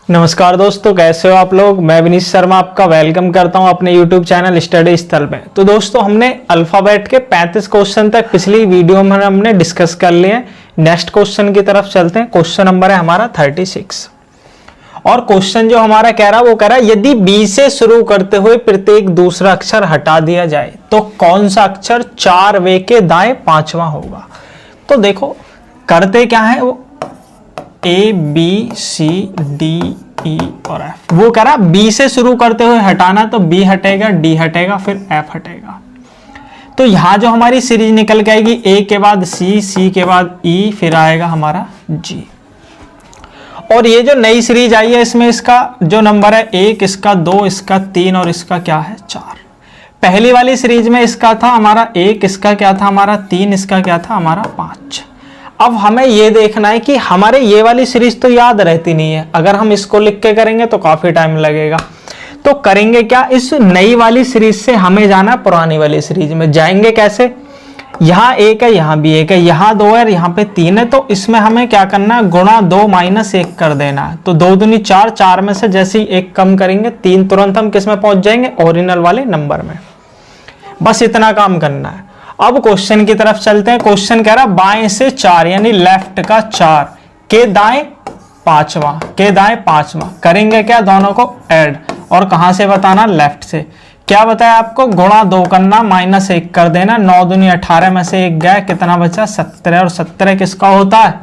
नमस्कार दोस्तों, कैसे हो आप लोग। मैं विनीत शर्मा आपका वेलकम करता हूं अपने YouTube चैनल स्टडी स्थल में। तो दोस्तों, हमने अल्फाबेट के 35 क्वेश्चन तक पिछली वीडियो में हमने डिस्कस कर लिए। नेक्स्ट क्वेश्चन की तरफ चलते हैं। क्वेश्चन नंबर है हमारा 36 और क्वेश्चन जो हमारा कह रहा है वो कह रहा है यदि बी से शुरू करते हुए प्रत्येक दूसरा अक्षर हटा दिया जाए तो कौन सा अक्षर 4 वे के दाएं 5वां होगा। तो देखो करते क्या है, वो A B C D E और F। वो कह रहा B से शुरू करते हुए हटाना, तो B हटेगा, D हटेगा, फिर F हटेगा। तो यहां जो हमारी सीरीज निकल के आएगी A के बाद C, C के बाद E, फिर आएगा हमारा G। और ये जो नई सीरीज आई है इसमें इसका जो नंबर है 1, इसका 2, इसका 3 और इसका क्या है 4। पहली वाली सीरीज में इसका था हमारा 1, इसका क्या था हमारा 3, इसका क्या था हमारा 5। अब हमें ये देखना है कि हमारे ये वाली सीरीज तो याद रहती नहीं है, अगर हम इसको लिख के करेंगे तो काफी टाइम लगेगा। तो करेंगे क्या, इस नई वाली सीरीज से हमें जाना पुरानी वाली सीरीज में। जाएंगे कैसे, यहाँ 1 है, यहाँ भी 1 है, यहाँ 2 है, यहाँ पे 3 है। तो इसमें हमें क्या करना है, गुणा 2 माइनस 1 कर देना है। तो 2 दूनी 4, 4 में से जैसे ही 1 कम करेंगे 3, तुरंत हम किस में पहुंच जाएंगे, ओरिजिनल वाले नंबर में। बस इतना काम करना है। अब क्वेश्चन की तरफ चलते हैं। क्वेश्चन कह रहा है बाएं से 4 यानी लेफ्ट का 4 के दाएं 5वां, के दाएं 5वां। करेंगे क्या, दोनों को ऐड। और कहां से बताना, लेफ्ट से। क्या बताया आपको, गुणा 2 करना, माइनस 1 कर देना। 9 दूनी 18 में से 1 गया, कितना बचा 17। और 17 किसका होता है,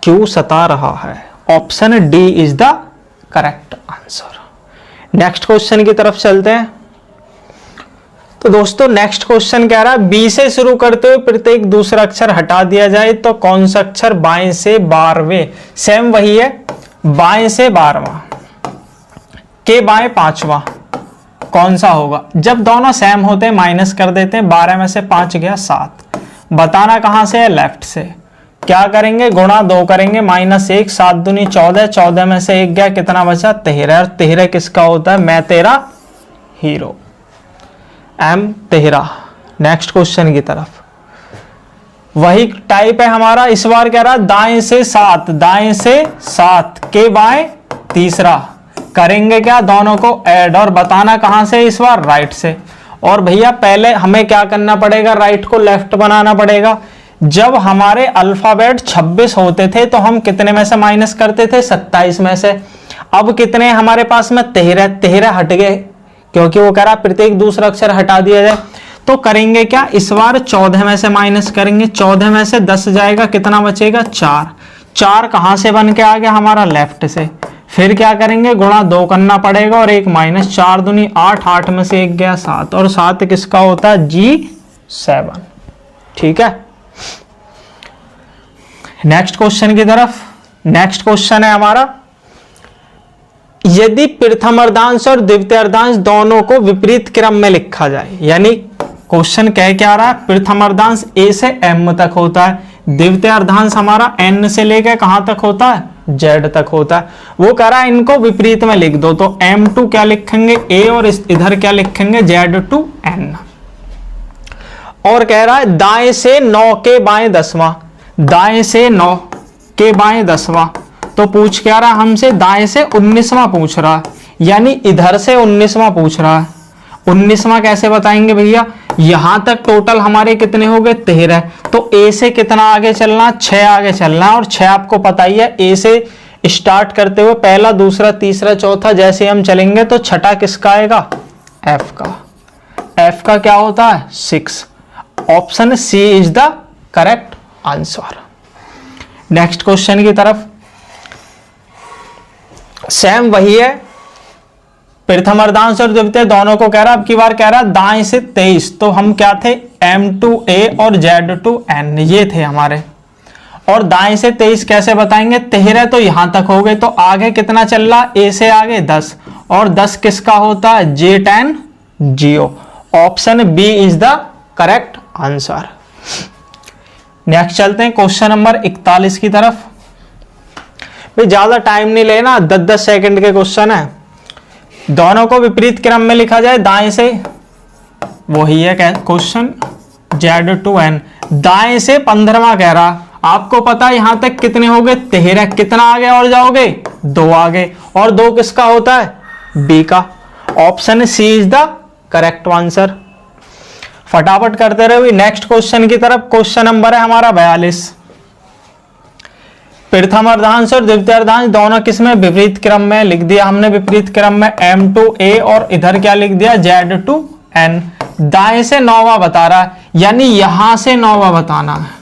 क्यों सता रहा है। Option D is the correct answer. Next question की तरफ चलते हैं। तो दोस्तों नेक्स्ट क्वेश्चन कह रहा है बी से शुरू करते हुए प्रत्येक दूसरा अक्षर हटा दिया जाए तो कौन सा अक्षर बाएं से 12वें, सेम वही है, बाएं से 12वां के बाएं 5वां कौन सा होगा। जब दोनों सेम होते हैं माइनस कर देते हैं, 12 में से 5 गया 7। बताना कहां से है, लेफ्ट से। क्या करेंगे, गुणा 2 करेंगे, माइनस 1, 7 दूनी 14, 14 में से 1 गया, कितना बचा 13। और 13 किसका होता है, मैं तेरा हीरो, M 13। नेक्स्ट क्वेश्चन की तरफ वही टाइप है हमारा। इस बार कह रहा है दाएं से 7, दाएं से 7 के बाएं तीसरा। करेंगे क्या, दोनों को ऐड। और बताना कहां से, इस बार राइट से। और भैया पहले हमें क्या करना पड़ेगा, राइट को लेफ्ट बनाना पड़ेगा। जब हमारे अल्फाबेट 26 होते थे तो हम कितने में से माइनस करते थे, 27 में से। अब कितने हमारे पास में 13 हट गए, क्योंकि वो कह रहा प्रत्येक दूसरा अक्षर हटा दिया जाए। तो करेंगे क्या, इस बार 14 में से माइनस करेंगे, 14 में से 10 जाएगा, कितना बचेगा 4। 4 कहां से बन के आ गया हमारा, लेफ्ट से। फिर क्या करेंगे, गुणा 2 करना पड़ेगा और 1 माइनस, 4 दूनी 8, 8 में से 1 गया 7। और 7 किसका होता है, G7। ठीक है। नेक्स्ट क्वेश्चन की तरफ। नेक्स्ट क्वेश्चन है हमारा यदि प्रथम अर्धांश और द्वितीय अर्धांश दोनों को विपरीत क्रम में लिखा जाए। यानी क्वेश्चन कह क्या रहा है, प्रथम अर्धांश A से M तक होता है, द्वितीय अर्धांश हमारा N से लेकर कहां तक होता है, Z तक होता है। वो कह रहा है इनको विपरीत में लिख दो। तो M2 क्या लिखेंगे, A, और इधर क्या लिखेंगे, Z2 N। और कह रहा है दाएं से 9 के बाएं 10वां, दाएं से 9 के बाएं 10वां। तो पूछ क्या रहा हमसे, दाएं से 19वां पूछ रहा है, यानी इधर से 19वां पूछ रहा है। 19वां कैसे बताएंगे भैया, यहां तक टोटल हमारे कितने हो गए 13। तो A से कितना आगे चलना, 6 आगे चलना। और 6 आपको पता ही है, A से स्टार्ट करते हुए पहला, दूसरा, तीसरा, चौथा, जैसे हम चलेंगे तो छठा किसका आएगा, F का। F का क्या होता है 6। Option C is the correct answer. Next question की तरफ। सेम वही है, प्रथम अर्धांश और द्वितीय दोनों को कह रहा, अब की बार कह रहा दाएं से 23। तो हम क्या थे, M2A और Z2N, ये थे हमारे। और दाएं से 23 कैसे बताएंगे, 13 तो यहां तक हो गए, तो आगे कितना चल रहा, A से आगे 10। और 10 किसका होता है, J10 Geo। Option B is the correct answer. Next चलते हैं क्वेश्चन नंबर 41 की तरफ। भाई ज्यादा टाइम नहीं लेना, 10-10 सेकंड के क्वेश्चन है। दोनों को विपरीत क्रम में लिखा जाए, दाएं से, वही है क्वेश्चन, Z2N। दाएं से 15वां कह रहा, आपको पता है यहां तक कितने हो गए 13, कितना आगे और जाओगे 2 आ गए, और 2 किसका होता है? बी का। Option C is the correct answer. फटाफट करते रहो नेक्स्ट क्वेश्चन की तरफ। क्वेश्चन नंबर है हमारा 42। प्रथम अर्धांश और द्वितीय अर्धांश दोनों किसमें? विपरीत क्रम में। लिख दिया हमने विपरीत क्रम में m टू a, और इधर क्या लिख दिया? z to n। दाएं से नौवां बता रहा है, यानी यहां से नौवां बताना है।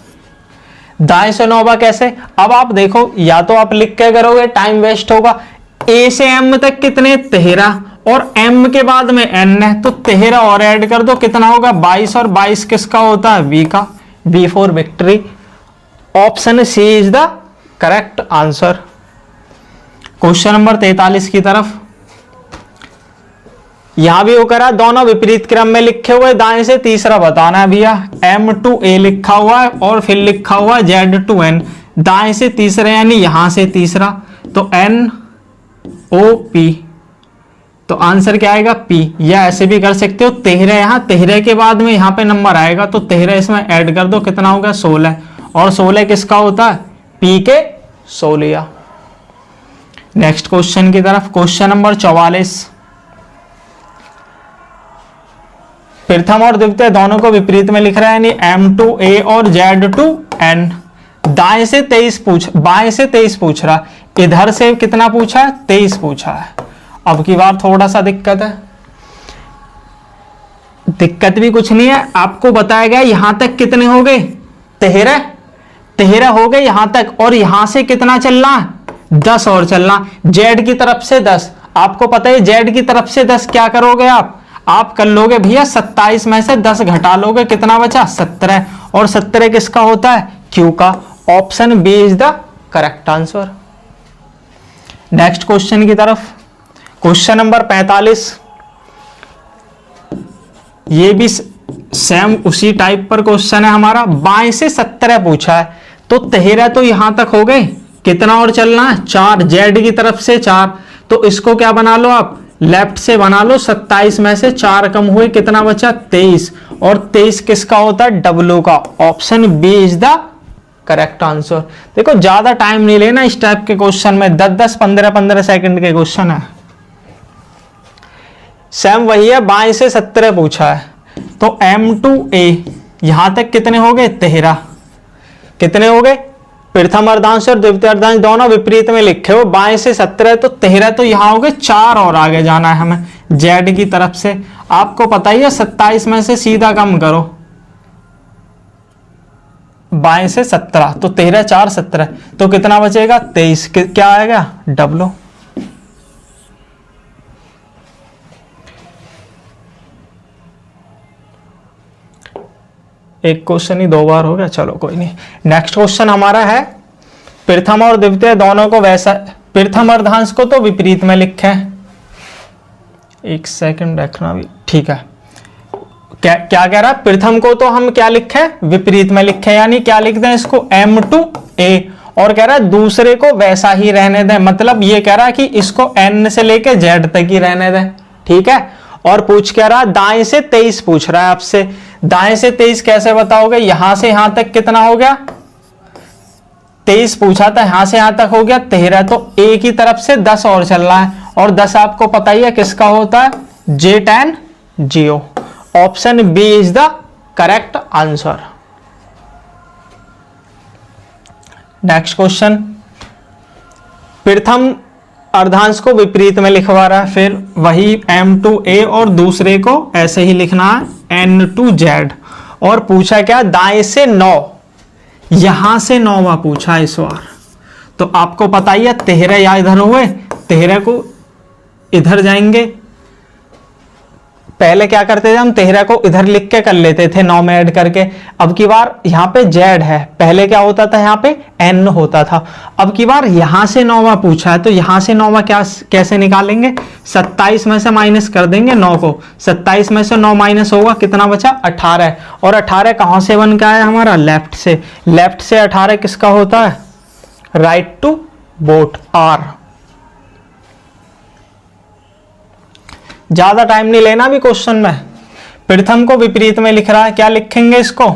दाएं से नौवां कैसे? अब आप देखो, या तो आप लिख के करोगे, टाइम वेस्ट होगा। a से m तक कितने? 13, और m के बाद में n है, तो 13 और ऐड कर दो, कितना होगा? 22, और 22 किसका होता है? v का। v for victory. Option C is the correct answer. Question number 43 की तरफ। यहां भी वो करा, दोनों विपरीत क्रम में लिखे हुए, दाएं से तीसरा बताना है भैया। m टू a लिखा हुआ है, और फिर लिखा हुआ है z टू n। दाएं से तीसरा यानी यहां से तीसरा, तो n o p, तो आंसर क्या आएगा? p। या ऐसे भी कर सकते हो, 13 यहां, 13 के बाद में यहां पे नंबर आएगा, तो 13 इसमें ऐड कर दो, कितना होगा? 16, और 16 किसका होता है? p के 16। नेक्स्ट क्वेश्चन की तरफ। Question number 44। प्रथम और द्वितीय दोनों को विपरीत में लिख रहा है, यानी m टू a और z टू n। दाएं से 23 बाएं से 23 पूछ रहा, इधर से कितना पूछा है? 23 पूछा है। अब की बार थोड़ा सा दिक्कत है। दिक्कत भी कुछ नहीं है, आपको बताया गया यहां तक कितने हो गए? 13 हो गए यहां तक, और यहां से कितना चलना है? 10 और चलना। z की तरफ से 10, आपको पता है z की तरफ से 10 क्या करोगे आप कर लोगे भैया, 27 में से 10 घटा लोगे, कितना बचा? 17, और 17 किसका होता है? q का। Option B is the correct answer. Next question की तरफ। Question number 45। ये भी सेम उसी टाइप पर क्वेश्चन है हमारा। बाएं से 17 पूछा है, तो 13 तो यहां तक हो गए, कितना और चलना है? 4। z की तरफ से 4, तो इसको क्या बना लो आप? लेफ्ट से बना लो। 27 में से 4 कम हुए, कितना बचा? 23, और 23 किसका होता है? w का। Option B is the correct answer. देखो ज्यादा टाइम नहीं लेना इस टाइप के क्वेश्चन में, 10-10, 15-15 सेकंड के क्वेश्चन है। सेम वही है, बाएं से 17 पूछा है, तो m टू a यहां तक कितने हो गए? 13। कितने हो गए? प्रथम अर्धांश और द्वितीय अर्धांश दोनों विपरीत में लिखे हो, बाएं से 17, तो 13 तो यहां हो गए, 4 और आगे जाना है हमें z की तरफ से। आपको पता ही है, 27 में से सीधा कम करो, बाएं से 17, तो 13 4 17, तो कितना बचेगा? 23। क्या आएगा? w। एक क्वेश्चन ही 2 बार हो गया, चलो कोई नहीं। नेक्स्ट क्वेश्चन हमारा है, प्रथम और द्वितीय दोनों को वैसा, प्रथम अर्धांश को तो विपरीत में लिखे हैं, एक सेकंड रखना भी, ठीक है। क्या कह रहा है? प्रथम को तो हम क्या लिखे? विपरीत में लिखे, यानी क्या लिख दें इसको? m टू a, और कह रहा है दूसरे को वैसा ही रहने दें, मतलब ये कह रहा है कि इसको n से लेके z तक ही रहने दें, ठीक है। और पूछ कह रहा है दाएं से 23 पूछ रहा है आपसे। दाएं से 23 कैसे बताओगे? यहां से यहां तक कितना हो गया? 23 पूछा था, यहां से यहां तक हो गया 13, तो a की तरफ से 10 और चल रहा है, और 10 आपको पता ही है किसका होता है? j tan geo। Option B is the correct answer. Next question, प्रथम अर्धांश को विपरीत में लिखवा रहा है, फिर वही m टू a, और दूसरे को ऐसे ही लिखना है n टू z, और पूछा क्या? दाएं से 9, यहां से 9वां पूछा इस बार। तो आपको पता ही है 13 या इधर हुए, 13 को इधर जाएंगे, पहले क्या करते थे हम? 13 को इधर लिख के कर लेते थे 9 में ऐड करके। अब की बार यहाँ पे z है, पहले क्या होता था? यहाँ पे n होता था। अब की बार यहां से 9वां पूछा है, तो यहां से 9वां कैसे निकालेंगे? 27 में से माइनस कर देंगे 9 को, 27 में से 9 माइनस होगा, कितना बचा? 18, और 18 कहां से बन के आया हमारा? लेफ्ट से। लेफ्ट से 18 किसका होता है? Right to both r। ज्यादा टाइम नहीं लेना भी क्वेश्चन में। प्रथम को विपरीत में लिख रहा है, क्या लिखेंगे इसको?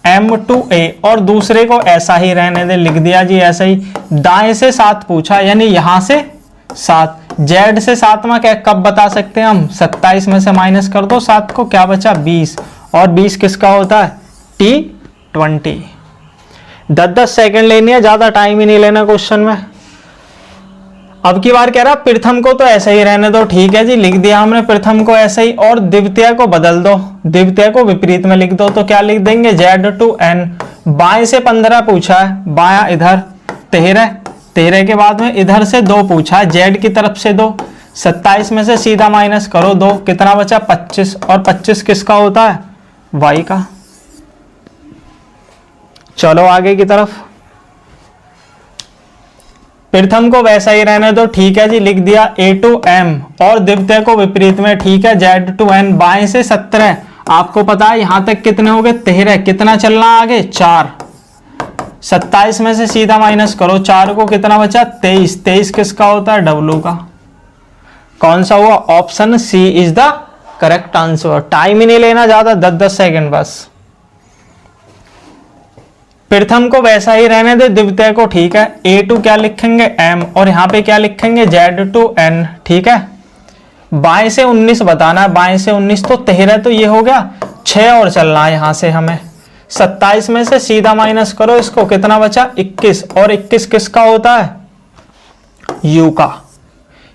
M2A और दूसरे को ऐसा ही रहने दे, लिख दिया जी ऐसा ही। दाएं से 7 पूछा, यानी यहां से 7। Z से 7वां क्या कब बता सकते हैं हम? 27 में से माइनस कर दो 7 को, क्या बचा? 20। और 20 किसका होता है? T20। 10-10 सेकंड लेनी है, ज्यादा टाइम ही नहीं लेना क्वेश्चन में। अब की बार कह रहा प्रथम को तो ऐसा ही रहने दो, ठीक है जी, लिख दिया हमने प्रथम को ऐसा ही, और द्वितीय को बदल दो, द्वितीय को विपरीत में लिख दो। तो क्या लिख देंगे? Z2n। बाएं से 15 पूछा है, बायां इधर 13, 13 के बाद में इधर से 2 पूछा है, Z की तरफ से 2। 27 में से सीधा माइनस करो 2, कितना बचा? 25। और 25 किसका होता है? Y का। चलो आगे की तरफ। प्रथम को वैसा ही रहने दो, ठीक है जी, लिख दिया A2M, और द्वितीय को विपरीत में, ठीक है, Z2N। बाएं से 17, आपको पता है यहां तक कितने हो गए? 13। कितना चलना आगे? 4। 27 में से सीधा माइनस करो 4 को, कितना बचा? 23। 23 किसका होता है? W का। कौन सा हुआ? Option C is the correct answer. Time ही नहीं लेना ज्यादा, 10-10 सेकेंड बस। प्रथम को वैसा ही रहने दे, द्वितीय को, ठीक है। A2 क्या लिखेंगे? M, और यहां पे क्या लिखेंगे? Z2N, ठीक है। बाएं से 19 बताना है, बाएं से 19 तो 13 तो ये हो गया, 6 और चलना है यहां से हमें। 27 में से सीधा माइनस करो इसको, कितना बचा? 21। और 21 किसका होता है? U का।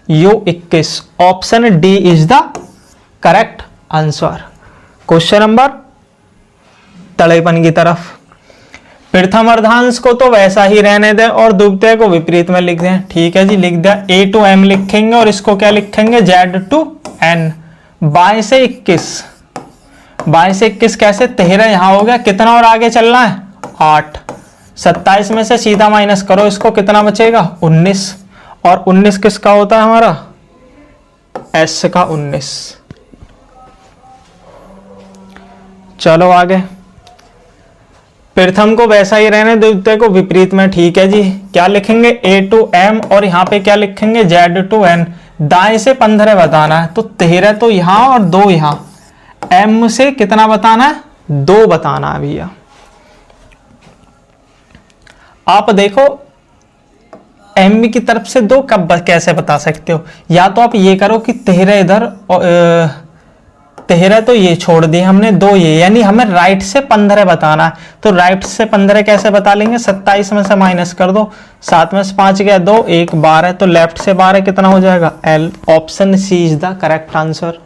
U 21। Option D is the correct answer. Question number 53 की तरफ। प्रथम अर्धांश को तो वैसा ही रहने दें और द्वितीय को विपरीत में लिख दें, ठीक है जी, लिख दिया। A2M लिखेंगे और इसको क्या लिखेंगे? Z2N। बाएं से 21, बाएं से 21 कैसे? 13 यहां हो गया, कितना और आगे चलना है? 8। 27 में से सीधा माइनस करो इसको, कितना बचेगा? 19। और 19 किसका होता है हमारा? S का 19। चलो आगे। प्रथम को वैसा ही रहने, द्वितीय को विपरीत में, ठीक है जी, क्या लिखेंगे? A2M, और यहाँ पे क्या लिखेंगे? Z2N। दाएं से 15 बताना है, तो 13 तो यहां और 2 यहां। M से कितना बताना है? 2 बताना है भैया। आप देखो M की तरफ से 2 कब कैसे बता सकते हो? या तो आप ये करो कि 13 इधर, 13 तो ये छोड़ दिए हमने, 2 ये, यानी हमें राइट से 15 बताना है। तो राइट से 15 कैसे बता लेंगे? 27 में से माइनस कर दो, 7 में से 5 गया 2, 1 12, तो लेफ्ट से 12 कितना हो जाएगा? L। Option C is the correct answer.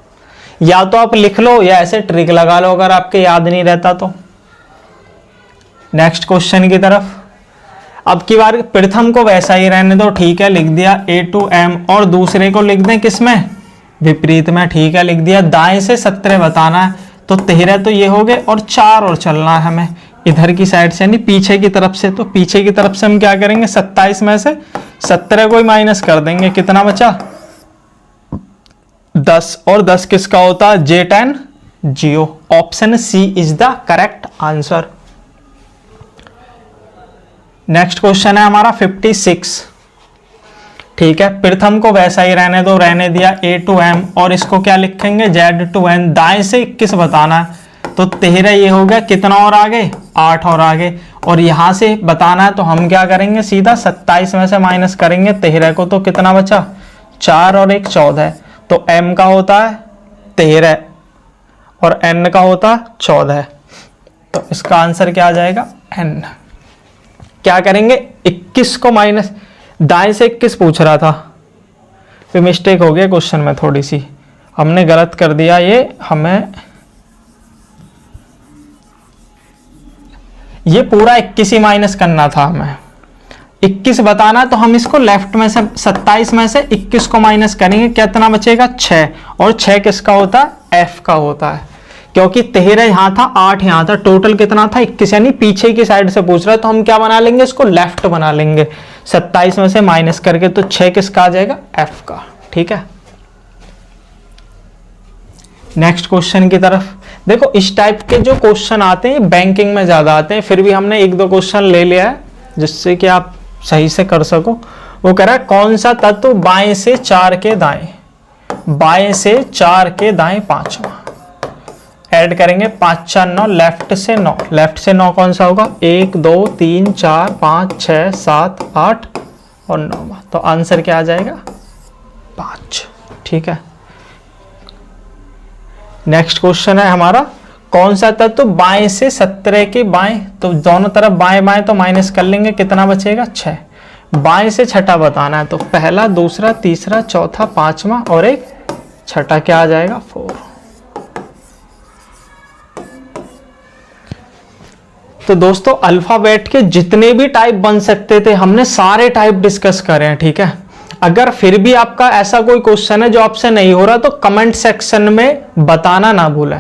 या तो आप लिख लो या ऐसे ट्रिक लगा लो अगर आपके याद नहीं रहता तो। नेक्स्ट क्वेश्चन की तरफ। अब की बार प्रथम को वैसा ही रहने दो, ठीक है, लिख दिया A2M, और दूसरे को लिख दें किसमें? विपरीत में, ठीक है, लिख दिया। दाएं से 17 बताना है, तो 13 तो ये हो गए और 4 और चलना है हमें इधर की साइड से, यानी पीछे की तरफ से। तो पीछे की तरफ से हम क्या करेंगे? 27 में से 17 को ही माइनस कर देंगे, कितना बचा? 10। और 10 किसका होता है? J10 जियो। Option C is the correct answer. Next question है हमारा 56, ठीक है। प्रथम को वैसा ही रहने दो, रहने दिया A2M, और इसको क्या लिखेंगे? Z2N। दाएं से 21 बताना है, तो 13 ये हो गया, कितना और आगे? 8 और आगे। और यहां से बताना है तो हम क्या करेंगे? सीधा 27 में से माइनस करेंगे 13 को, तो कितना बचा? 4 और 1 14। तो M का होता है 13 और N का होता है 14। तो इसका आंसर क्या आ जाएगा? N। क्या करेंगे? 21 को माइनस, दाएं से 21 पूछ रहा था, फिर मिस्टेक हो गया क्वेश्चन में, थोड़ी सी हमने गलत कर दिया। ये पूरा 21 ही माइनस करना था हमें, 21 बताना, तो हम इसको लेफ्ट में से 27 में से 21 को माइनस करेंगे, कितना बचेगा? 6। और 6 किसका होता है? F का होता है, क्योंकि 13 यहां था, 8 यहां था, टोटल कितना था? 21, यानी पीछे की साइड से पूछ रहा है, तो हम क्या बना लेंगे? इसको लेफ्ट बना लेंगे 27 में से माइनस करके। तो 6 किसका आ जाएगा? F का, ठीक है। नेक्स्ट क्वेश्चन की तरफ देखो। इस टाइप के जो क्वेश्चन आते हैं बैंकिंग में ज्यादा आते हैं, फिर भी हमने 1-2 क्वेश्चन ले लिया है जिससे कि आप सही से कर सको। वो कह रहा है कौन सा तत्व बाएं से 4 के दाएं, बाएं से 4 के दाएं 5वां? ऐड करेंगे 5 4 9, लेफ्ट से 9, लेफ्ट से 9 कौन सा होगा 1 2 3 4 5 6 7 8 और 9, तो आंसर क्या आ जाएगा 5। ठीक है, नेक्स्ट क्वेश्चन है हमारा, कौन सा तत्व तो बाएं से 17 के बाएं, तो दोनों तरफ बाएं बाएं तो माइनस कर लेंगे, कितना बचेगा 6। बाएं से छठा बताना है, तो पहला दूसरा तीसरा चौथा पांचवा और एक छठा, क्या आ जाएगा 4। तो दोस्तों अल्फाबेट के जितने भी टाइप बन सकते थे हमने सारे टाइप डिस्कस करे हैं। ठीक है, अगर फिर भी आपका ऐसा कोई क्वेश्चन है जो आपसे नहीं हो रहा तो कमेंट सेक्शन में बताना ना भूलें।